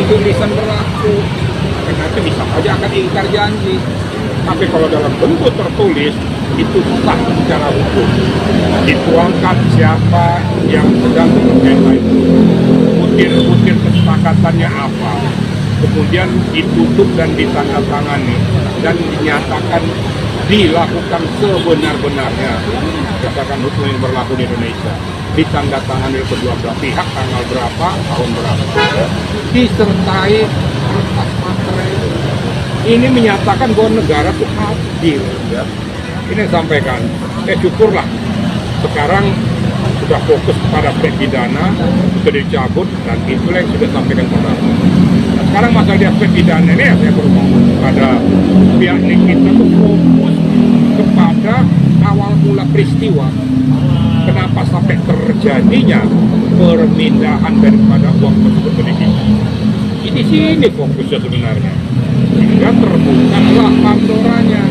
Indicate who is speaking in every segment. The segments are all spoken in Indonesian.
Speaker 1: untuk lisan berlaku, karena itu bisa saja akan ingkar janji. Tapi kalau dalam bentuk tertulis itu sah secara hukum. Dituangkan siapa yang sedang bersengketa itu, butir-butir kesepakatannya apa, kemudian ditutup dan ditandatangani dan dinyatakan dilakukan sebenar-benarnya berdasarkan hukum yang berlaku di Indonesia, ditandatangani oleh kedua belah pihak tanggal berapa, tahun berapa, disertai kertas materai. Ini menyatakan bahwa negara itu adil. Ya. Ini sampaikan, syukurlah sekarang sudah fokus kepada aspek pidana, sudah dicabut, dan itulah yang sudah sampaikan pertama. Nah, sekarang masalah di aspek pidana ini ya saya berumur pada pihak kita itu fokus kepada awal mula peristiwa. Kenapa sampai terjadinya permindahan daripada uang tersebut ke kita? Di sini fokusnya sebenarnya. Sehingga terbukalah pandoranya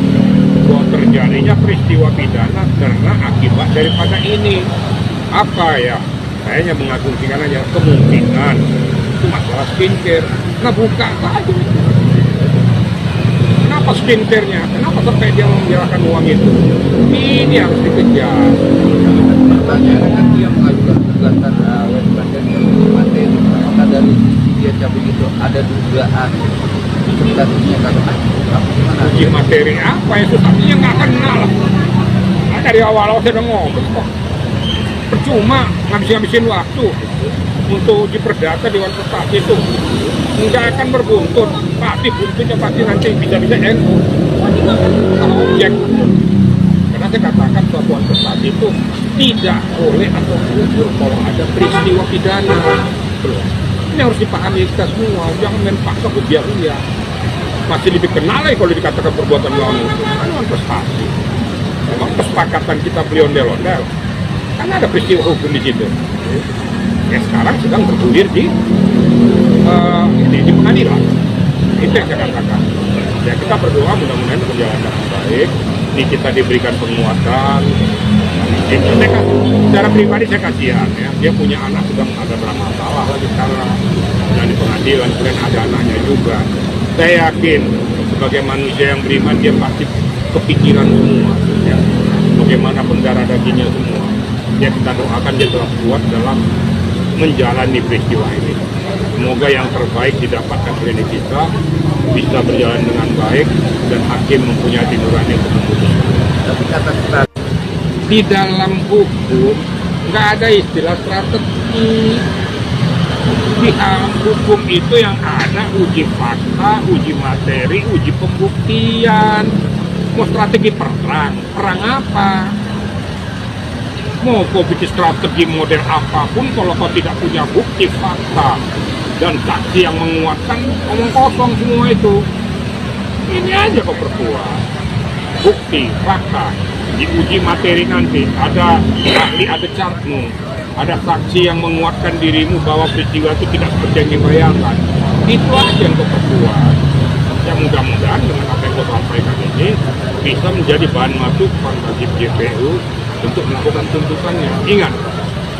Speaker 1: bahwa terjadinya peristiwa pidana karena akibat daripada ini. Apa ya? Kayaknya mengasumsikan aja kemungkinan itu masalah skincare. Nah buka saja. Kenapa skincare-nya? Kenapa sampai dia menyerahkan uang itu? Ini harus dikejar.
Speaker 2: Pertanyaan nanti yang mengajukan gugatan materi, apakah dari dia cabut itu ada dugaan substansinya kalau
Speaker 1: uji materi apa yang substansinya nggak kenal. Nah, dari awal saya udah ngomong kok. Percuma ngabisin waktu untuk uji perdata Dewan Prestasi itu nggak akan berbuntut. Pasti buntutnya pasti nanti bisa-bisa NU kalau objek. Karena saya katakan Dewan Prestasi itu tidak boleh atau gugur kalau ada peristiwa pidana. Ini harus dipahami kita semua, jangan main paksa ke dia. Masih lebih kenal lagi kalau dikatakan perbuatan melawan hukum. Kan Dewan Prestasi. Memang kesepakatan kita beli ondel-ondel. Kan ada peristiwa hukum di situ. Ya sekarang sedang bergulir di pengadilan. Itu yang saya katakan. Ya kita berdoa mudah-mudahan berjalan dengan baik. Ini kita diberikan penguatan. Secara pribadi saya kasihan ya. Dia punya anak sedang ada bermasalah lagi sekarang. Dan di pengadilan kemudian ada anaknya juga. Saya yakin sebagai manusia yang beriman dia pasti kepikiran semua. Ya. Bagaimanapun darah dagingnya semua. Ya kita doakan dia tetap kuat dalam menjalani peristiwa ini. Semoga yang terbaik didapatkan oleh kita, bisa berjalan dengan baik dan hakim mempunyai nurani untuk memutuskan.
Speaker 2: tapi kata
Speaker 1: Di dalam hukum nggak ada istilah strategi. Di hukum itu yang ada uji fakta, uji materi, uji pembuktian. Mau strategi perang apa? Mau kau bikin strategi model apapun kalau kau tidak punya bukti fakta dan saksi yang menguatkan, omong kosong semua itu. Ini aja kau perkuat. Bukti, fakta, diuji materi nanti, ada ahli, ada chartmu, ada saksi yang menguatkan dirimu bahwa peristiwa itu tidak seperti yang dibayangkan. Itu aja yang kau perkuat. Ya mudah-mudahan dengan apa yang kau sampaikan ini bisa menjadi bahan masukan bagi JPU untuk melakukan tuntutannya. Ingat,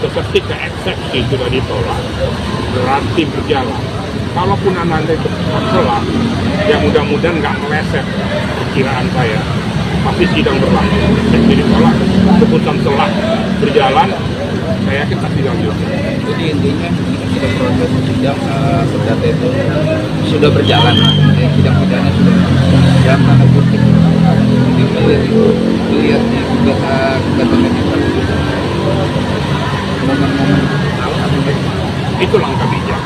Speaker 1: ketika eksepsi sudah ditolak, berarti berjalan. Kalaupun anda itu salah, ya mudah-mudahan nggak meleset perkiraan saya. Masih sidang berlangsung, eksepsi ditolak, keputusan telah berjalan, saya yakin pasti lanjut.
Speaker 2: jadi intinya sudah proses sidang perdata itu sudah berjalan, sidang pidana sudah berjalan tanda kutip. Melihat di gugatan momen-momen
Speaker 1: Itu langkah bijak.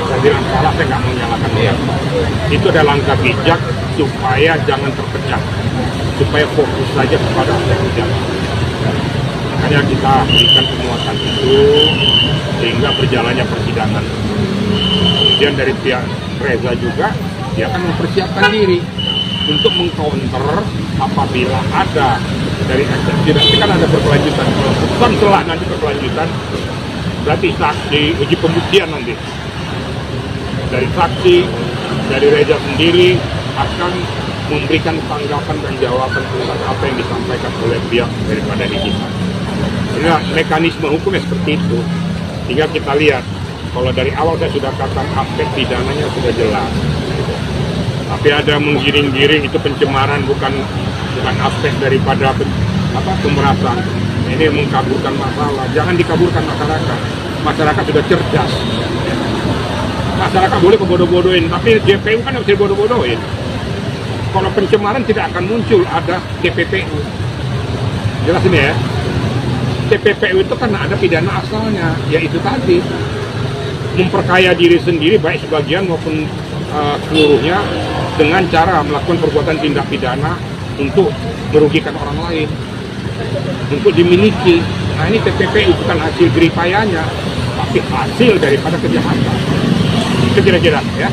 Speaker 1: Saya bilang salah, saya nggak menyalahkan dia. Itu adalah langkah bijak supaya jangan terpecah, supaya fokus saja kepada apa yang berjalan. Makanya kita berikan penguatan itu sehingga berjalannya persidangan. Kemudian dari pihak Reza juga, dia akan mempersiapkan diri untuk mengcounter apabila ada dari eksepsi. Nanti kan ada berkelanjutan. Kalau setelah nanti berkelanjutan, berarti saksi, uji pembuktian nanti. Dari saksi, dari Reza sendiri akan memberikan tanggapan dan jawaban tentang apa yang disampaikan oleh pihak daripada kita. Nah, mekanisme hukumnya seperti itu. Sehingga kita lihat Kalau dari awal saya sudah katakan aspek pidananya sudah jelas. Tapi ada menggiring-giring itu pencemaran, bukan aspek daripada pemerasan. Ini mengkaburkan masalah. Jangan dikaburkan masyarakat. Masyarakat sudah cerdas. Masyarakat boleh kebodoh-bodohin, tapi JPU kan harus dibodoh-bodohin. Kalau pencemaran tidak akan muncul, ada TPPU. Jelas ini ya. TPPU itu karena ada pidana asalnya, yaitu tadi memperkaya diri sendiri baik sebagian maupun seluruhnya dengan cara melakukan perbuatan tindak pidana untuk merugikan orang lain, untuk dimiliki. Nah ini TPPU bukan hasil jeripayanya, tapi hasil daripada kejahatan. Itu kira-kira ya.